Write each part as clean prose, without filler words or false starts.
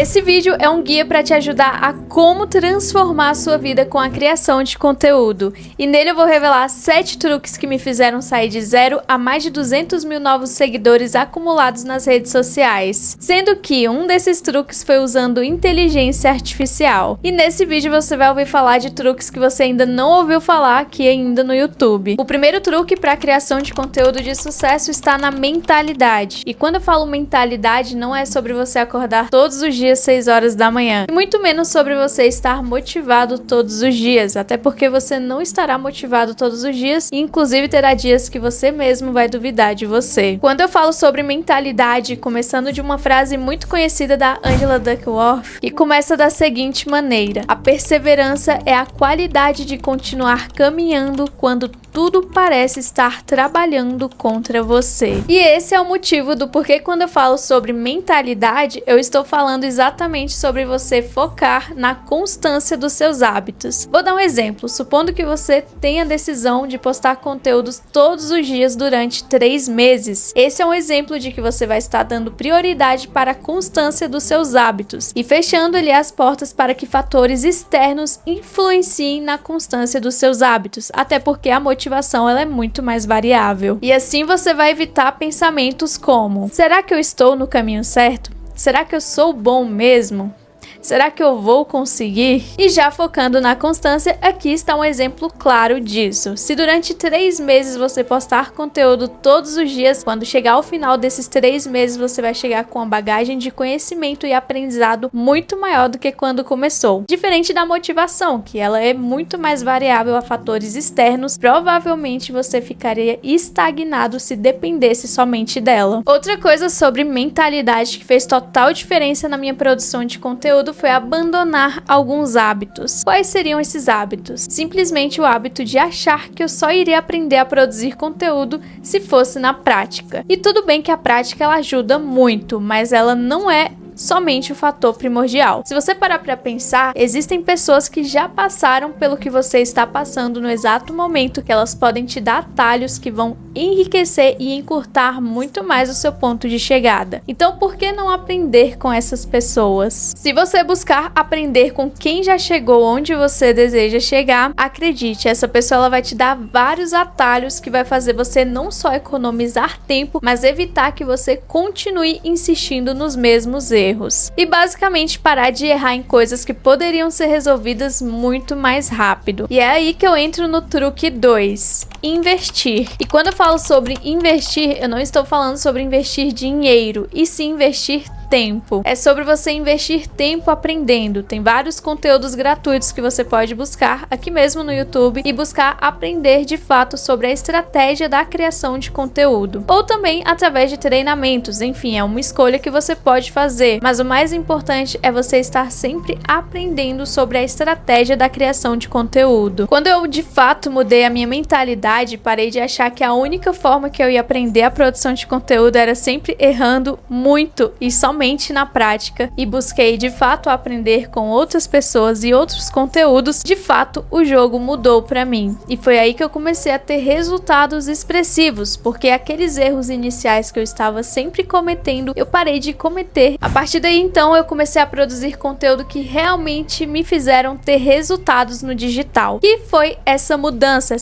Esse vídeo é um guia para te ajudar a como transformar a sua vida com a criação de conteúdo. E nele eu vou revelar 7 truques que me fizeram sair de 0 a mais de 200 mil novos seguidores acumulados nas redes sociais. Sendo que um desses truques foi usando inteligência artificial. E nesse vídeo você vai ouvir falar de truques que você ainda não ouviu falar aqui ainda no YouTube. O primeiro truque para a criação de conteúdo de sucesso está na mentalidade. E quando eu falo mentalidade, não é sobre você acordar todos os dias 6 horas da manhã. E muito menos sobre você estar motivado todos os dias. Até porque você não estará motivado todos os dias. E inclusive terá dias que você mesmo vai duvidar de você. Quando eu falo sobre mentalidade, começando de uma frase muito conhecida da Angela Duckworth, que começa da seguinte maneira: a perseverança é a qualidade de continuar caminhando quando tudo parece estar trabalhando contra você. E esse é o motivo do porquê quando eu falo sobre mentalidade, eu estou falando exatamente sobre você focar na constância dos seus hábitos. Vou dar um exemplo. Supondo que você tenha a decisão de postar conteúdos todos os dias durante 3 meses. Esse é um exemplo de que você vai estar dando prioridade para a constância dos seus hábitos e fechando ali as portas para que fatores externos influenciem na constância dos seus hábitos, até porque a motivação ela é muito mais variável. E assim você vai evitar pensamentos como: será que eu estou no caminho certo? Será que eu sou bom mesmo? Será que eu vou conseguir? E já focando na constância, aqui está um exemplo claro disso. Se durante 3 meses você postar conteúdo todos os dias, quando chegar ao final desses 3 meses você vai chegar com uma bagagem de conhecimento e aprendizado muito maior do que quando começou. Diferente da motivação, que ela é muito mais variável a fatores externos, provavelmente você ficaria estagnado se dependesse somente dela. Outra coisa sobre mentalidade que fez total diferença na minha produção de conteúdo foi abandonar alguns hábitos. Quais seriam esses hábitos? Simplesmente o hábito de achar que eu só iria aprender a produzir conteúdo se fosse na prática. E tudo bem que a prática ela ajuda muito, mas ela não é somente o fator primordial. Se você parar para pensar, existem pessoas que já passaram pelo que você está passando no exato momento, que elas podem te dar atalhos que vão enriquecer e encurtar muito mais o seu ponto de chegada. Então, por que não aprender com essas pessoas? Se você buscar aprender com quem já chegou onde você deseja chegar, acredite, essa pessoa ela vai te dar vários atalhos que vai fazer você não só economizar tempo, mas evitar que você continue insistindo nos mesmos erros. E basicamente parar de errar em coisas que poderiam ser resolvidas muito mais rápido. E é aí que eu entro no truque 2. Investir. E quando eu falo sobre investir, eu não estou falando sobre investir dinheiro, e sim investir tempo. É sobre você investir tempo aprendendo. Tem vários conteúdos gratuitos que você pode buscar aqui mesmo no YouTube e buscar aprender de fato sobre a estratégia da criação de conteúdo. Ou também através de treinamentos. Enfim, é uma escolha que você pode fazer. Mas o mais importante é você estar sempre aprendendo sobre a estratégia da criação de conteúdo. Quando eu de fato mudei a minha mentalidade, parei de achar que a única forma que eu ia aprender a produção de conteúdo era sempre errando muito e somente na prática, e busquei de fato aprender com outras pessoas e outros conteúdos, de fato o jogo mudou para mim. E foi aí que eu comecei a ter resultados expressivos, porque aqueles erros iniciais que eu estava sempre cometendo, eu parei de cometer. A partir daí então eu comecei a produzir conteúdo que realmente me fizeram ter resultados no digital. E foi essa mudança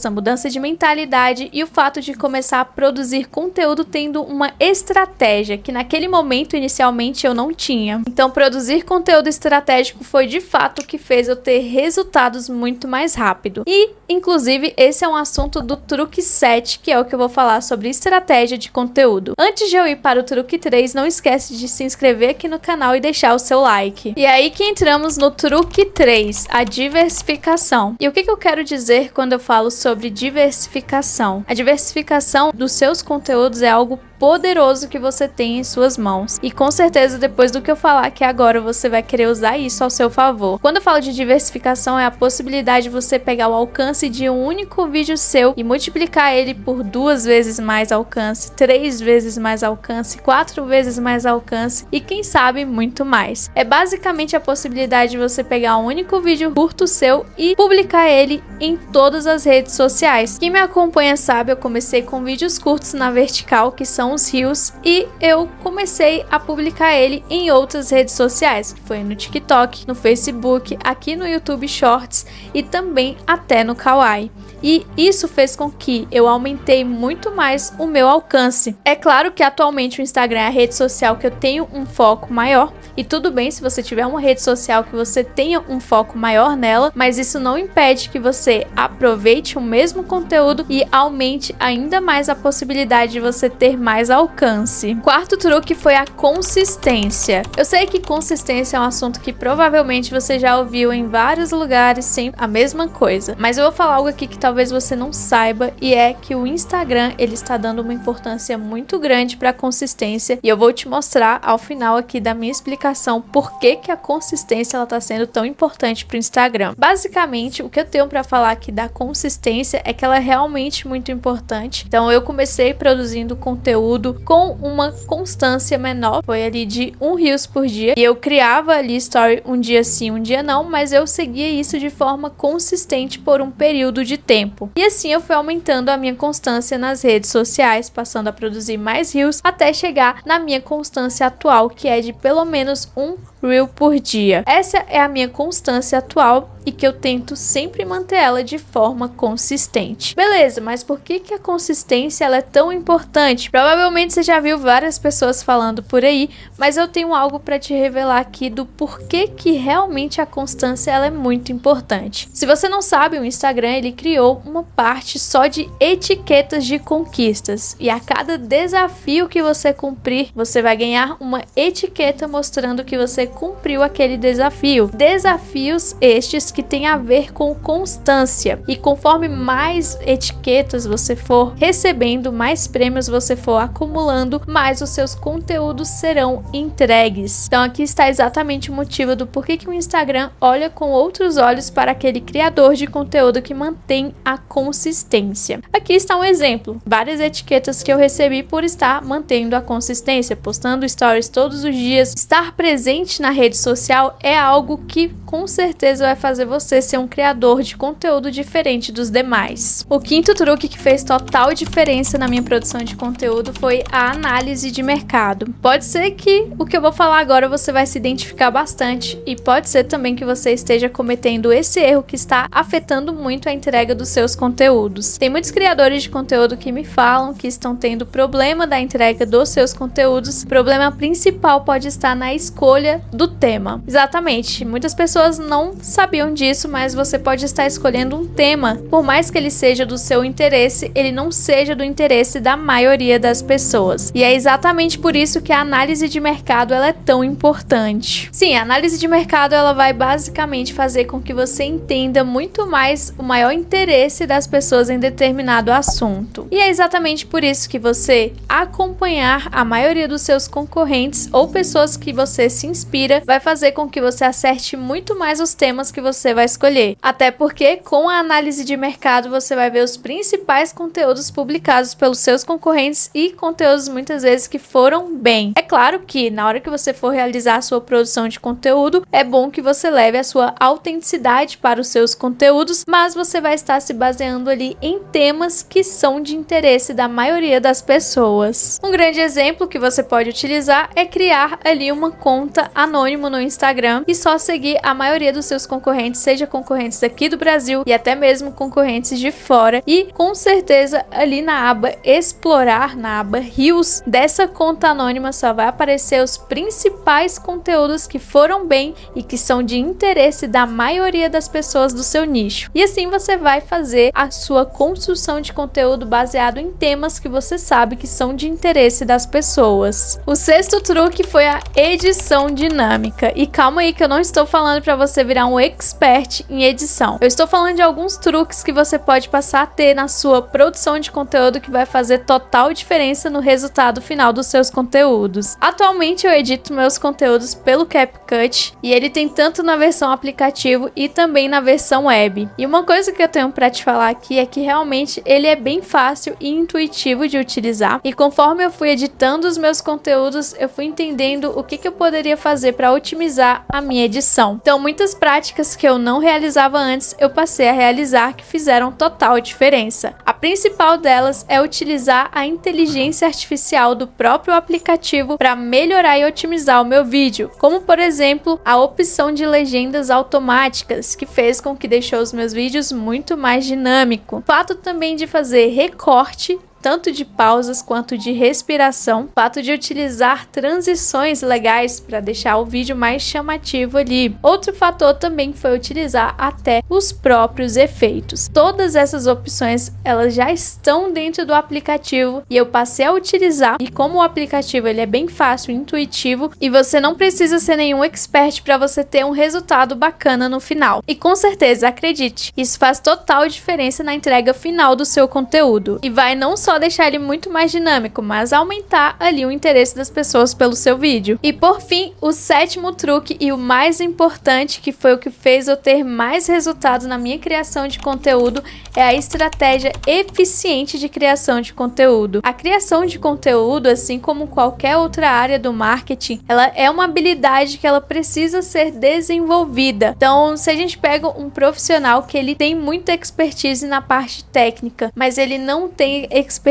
de mentalidade e o fato de começar a produzir conteúdo tendo uma estratégia que naquele momento inicialmente eu não tinha. Então produzir conteúdo estratégico foi de fato o que fez eu ter resultados muito mais rápido. E inclusive esse é um assunto do truque 7, que é o que eu vou falar sobre estratégia de conteúdo. Antes de eu ir para o truque 3, não esquece de se inscrever aqui no canal e deixar o seu like. E é aí que entramos no truque 3, a diversificação. E o que eu quero dizer quando eu falo sobre diversificação? A diversificação dos seus conteúdos é algo poderoso que você tem em suas mãos. E com certeza depois do que eu falar aqui agora, você vai querer usar isso ao seu favor. Quando eu falo de diversificação, é a possibilidade de você pegar o alcance de um único vídeo seu e multiplicar ele por 2 vezes mais alcance, 3 vezes mais alcance, 4 vezes mais alcance e quem sabe muito mais. É basicamente a possibilidade de você pegar um único vídeo curto seu e publicar ele em todas as redes sociais. Quem me acompanha sabe, eu comecei com vídeos curtos na vertical, que são uns reels e eu comecei a publicar ele em outras redes sociais, que foi no TikTok, no Facebook, aqui no YouTube Shorts e também até no Kawaii. E isso fez com que eu aumentei muito mais o meu alcance. É claro que atualmente o Instagram é a rede social que eu tenho um foco maior, e tudo bem se você tiver uma rede social que você tenha um foco maior nela, mas isso não impede que você aproveite o mesmo conteúdo e aumente ainda mais a possibilidade de você ter mais alcance. Quarto truque foi a consistência. Eu sei que consistência é um assunto que provavelmente você já ouviu em vários lugares, sempre a mesma coisa, mas eu vou falar algo aqui que talvez você não saiba, e é que o Instagram ele está dando uma importância muito grande para a consistência, e eu vou te mostrar ao final aqui da minha explicação por que a consistência ela está sendo tão importante para o Instagram. Basicamente, o que eu tenho para falar aqui da consistência é que ela é realmente muito importante. Então eu comecei produzindo conteúdo com uma constância menor, foi ali de 1 Reels por dia, e eu criava ali story um dia sim, um dia não, mas eu seguia isso de forma consistente por um período de tempo. E assim eu fui aumentando a minha constância nas redes sociais, passando a produzir mais Reels até chegar na minha constância atual, que é de pelo menos um Reel por dia. Essa é a minha constância atual e que eu tento sempre manter ela de forma consistente. Beleza, mas por que a consistência ela é tão importante? Provavelmente você já viu várias pessoas falando por aí, mas eu tenho algo para te revelar aqui do porquê que realmente a constância ela é muito importante. Se você não sabe, o Instagram ele criou uma parte só de etiquetas de conquistas, e a cada desafio que você cumprir, você vai ganhar uma etiqueta mostrando que você cumpriu aquele desafio. Desafios estes que têm a ver com constância, e conforme mais etiquetas você for recebendo, mais prêmios você for acumulando, mais os seus conteúdos serão entregues. Então aqui está exatamente o motivo do porquê que o Instagram olha com outros olhos para aquele criador de conteúdo que mantém a consistência. Aqui está um exemplo, várias etiquetas que eu recebi por estar mantendo a consistência, postando stories todos os dias. Estar presente na rede social é algo que com certeza vai fazer você ser um criador de conteúdo diferente dos demais. O quinto truque que fez total diferença na minha produção de conteúdo foi a análise de mercado. Pode ser que o que eu vou falar agora você vai se identificar bastante, e pode ser também que você esteja cometendo esse erro que está afetando muito a entrega dos seus conteúdos. Tem muitos criadores de conteúdo que me falam que estão tendo problema da entrega dos seus conteúdos. O problema principal pode estar na escolha do tema. Exatamente, muitas pessoas não sabiam disso, mas você pode estar escolhendo um tema, por mais que ele seja do seu interesse, ele não seja do interesse da maioria das pessoas. E é exatamente por isso que a análise de mercado ela é tão importante. Sim, a análise de mercado ela vai basicamente fazer com que você entenda muito mais o maior interesse das pessoas em determinado assunto. E é exatamente por isso que você acompanhar a maioria dos seus concorrentes ou pessoas que você se inspira vai fazer com que você acerte muito mais os temas que você vai escolher. Até porque com a análise de mercado você vai ver os principais conteúdos publicados pelos seus concorrentes e conteúdos muitas vezes que foram bem. É claro que na hora que você for realizar a sua produção de conteúdo, é bom que você leve a sua autenticidade para os seus conteúdos, mas você vai estar se baseando ali em temas que são de interesse da maioria das pessoas. Um grande exemplo que você pode utilizar é criar ali uma conta anônima no Instagram e só seguir a maioria dos seus concorrentes, seja concorrentes daqui do Brasil e até mesmo concorrentes de fora, e com certeza ali na aba explorar, na aba Reels dessa conta anônima só vai aparecer os principais conteúdos que foram bem e que são de interesse da maioria das pessoas do seu nicho. E assim você vai fazer a sua construção de conteúdo baseado em temas que você sabe que são de interesse das pessoas. O sexto truque foi a edição dinâmica. E calma aí que eu não estou falando para você virar um expert em edição. Eu estou falando de alguns truques que você pode passar a ter na sua produção de conteúdo que vai fazer total diferença no resultado final dos seus conteúdos. Atualmente eu edito meus conteúdos pelo CapCut e ele tem tanto na versão aplicativo e também na versão web. E uma coisa que eu tenho para te falar aqui é que realmente ele é bem fácil e intuitivo de utilizar, e conforme eu fui editando os meus conteúdos, eu fui entendendo o que eu poderia fazer para otimizar a minha edição. Então muitas práticas que eu não realizava antes, eu passei a realizar, que fizeram total diferença. A principal delas é utilizar a inteligência artificial do próprio aplicativo para melhorar e otimizar o meu vídeo, como por exemplo a opção de legendas automáticas, que fez com que deixou os meus vídeos muito mais dinâmico. O fato também de fazer recorte, tanto de pausas quanto de respiração, o fato de utilizar transições legais para deixar o vídeo mais chamativo ali. Outro fator também foi utilizar até os próprios efeitos. Todas essas opções, elas já estão dentro do aplicativo e eu passei a utilizar, e como o aplicativo ele é bem fácil e intuitivo e você não precisa ser nenhum expert para você ter um resultado bacana no final. E com certeza, acredite, isso faz total diferença na entrega final do seu conteúdo e vai não só deixar ele muito mais dinâmico, mas aumentar ali o interesse das pessoas pelo seu vídeo. E por fim, o sétimo truque e o mais importante, que foi o que fez eu ter mais resultado na minha criação de conteúdo, é a estratégia eficiente de criação de conteúdo. A criação de conteúdo, assim como qualquer outra área do marketing, ela é uma habilidade que ela precisa ser desenvolvida. Então, se a gente pega um profissional que ele tem muita expertise na parte técnica, mas ele não tem expertise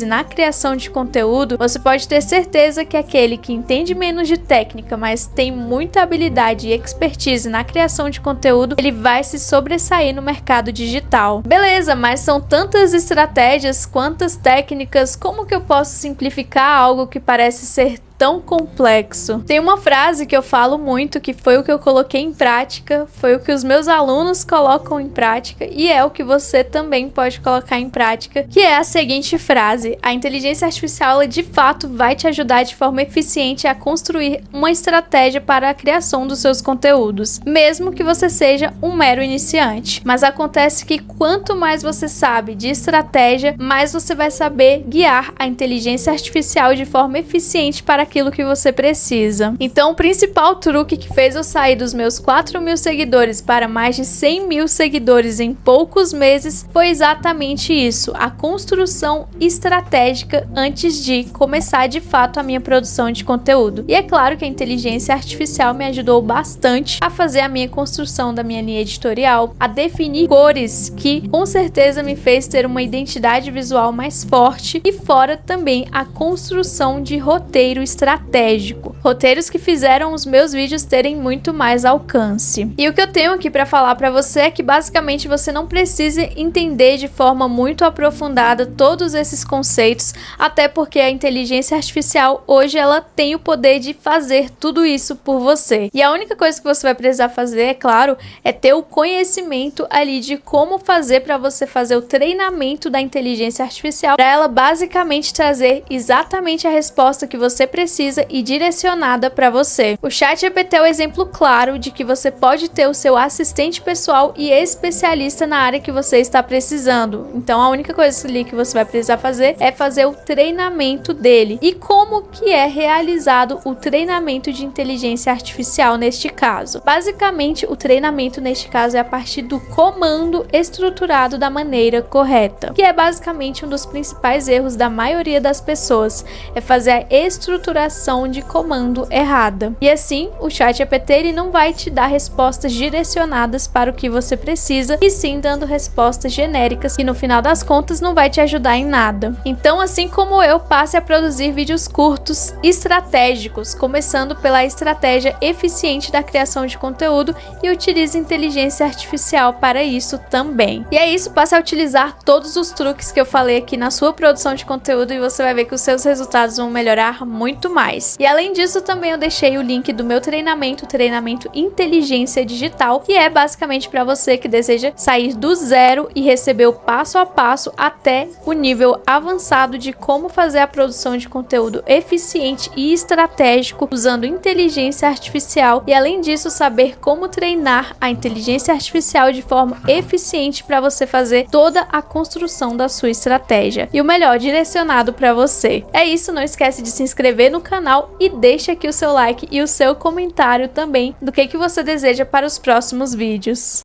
na criação de conteúdo, você pode ter certeza que aquele que entende menos de técnica, mas tem muita habilidade e expertise na criação de conteúdo, ele vai se sobressair no mercado digital. Beleza, mas são tantas estratégias, quantas técnicas, como que eu posso simplificar algo que parece ser tão complexo? Tem uma frase que eu falo muito, que foi o que eu coloquei em prática, foi o que os meus alunos colocam em prática e é o que você também pode colocar em prática, que é a seguinte frase: a inteligência artificial ela, de fato vai te ajudar de forma eficiente a construir uma estratégia para a criação dos seus conteúdos, mesmo que você seja um mero iniciante. Mas acontece que quanto mais você sabe de estratégia, mais você vai saber guiar a inteligência artificial de forma eficiente para aquilo que você precisa. Então, o principal truque que fez eu sair dos meus 4.000 seguidores para mais de 100.000 seguidores em poucos meses foi exatamente isso: a construção estratégica antes de começar de fato a minha produção de conteúdo. E é claro que a inteligência artificial me ajudou bastante a fazer a minha construção da minha linha editorial, a definir cores, que com certeza me fez ter uma identidade visual mais forte, e fora também a construção de roteiro estratégico, roteiros que fizeram os meus vídeos terem muito mais alcance. E o que eu tenho aqui para falar para você é que basicamente você não precisa entender de forma muito aprofundada todos esses conceitos, até porque a inteligência artificial hoje ela tem o poder de fazer tudo isso por você. E a única coisa que você vai precisar fazer, é claro, é ter o conhecimento ali de como fazer para você fazer o treinamento da inteligência artificial, para ela basicamente trazer exatamente a resposta que você precisa e direcionada para você. O ChatGPT é o exemplo claro de que você pode ter o seu assistente pessoal e especialista na área que você está precisando. Então a única coisa ali que você vai precisar fazer é fazer o treinamento dele. E como que é realizado o treinamento de inteligência artificial neste caso? Basicamente, o treinamento neste caso é a partir do comando estruturado da maneira correta, que é basicamente um dos principais erros da maioria das pessoas, é fazer a estruturação de comando errada. E assim, o ChatGPT ele não vai te dar respostas direcionadas para o que você precisa, e sim dando respostas genéricas que no final das contas não vai te ajudar em nada. Então, assim como eu, passe a produzir vídeos curtos estratégicos, começando pela estratégia eficiente da criação de conteúdo, e utilize inteligência artificial para isso também. E é isso, passe a utilizar todos os truques que eu falei aqui na sua produção de conteúdo e você vai ver que os seus resultados vão melhorar muito mais. E além disso, também eu deixei o link do meu treinamento, treinamento Inteligência Digital, que é basicamente para você que deseja sair do zero e receber o passo a passo até o nível avançado de como fazer a produção de conteúdo eficiente e estratégico usando inteligência artificial, e além disso saber como treinar a inteligência artificial de forma eficiente para você fazer toda a construção da sua estratégia. E o melhor, direcionado para você. É isso, não esquece de se inscrever no canal e deixa aqui o seu like e o seu comentário também do que você deseja para os próximos vídeos.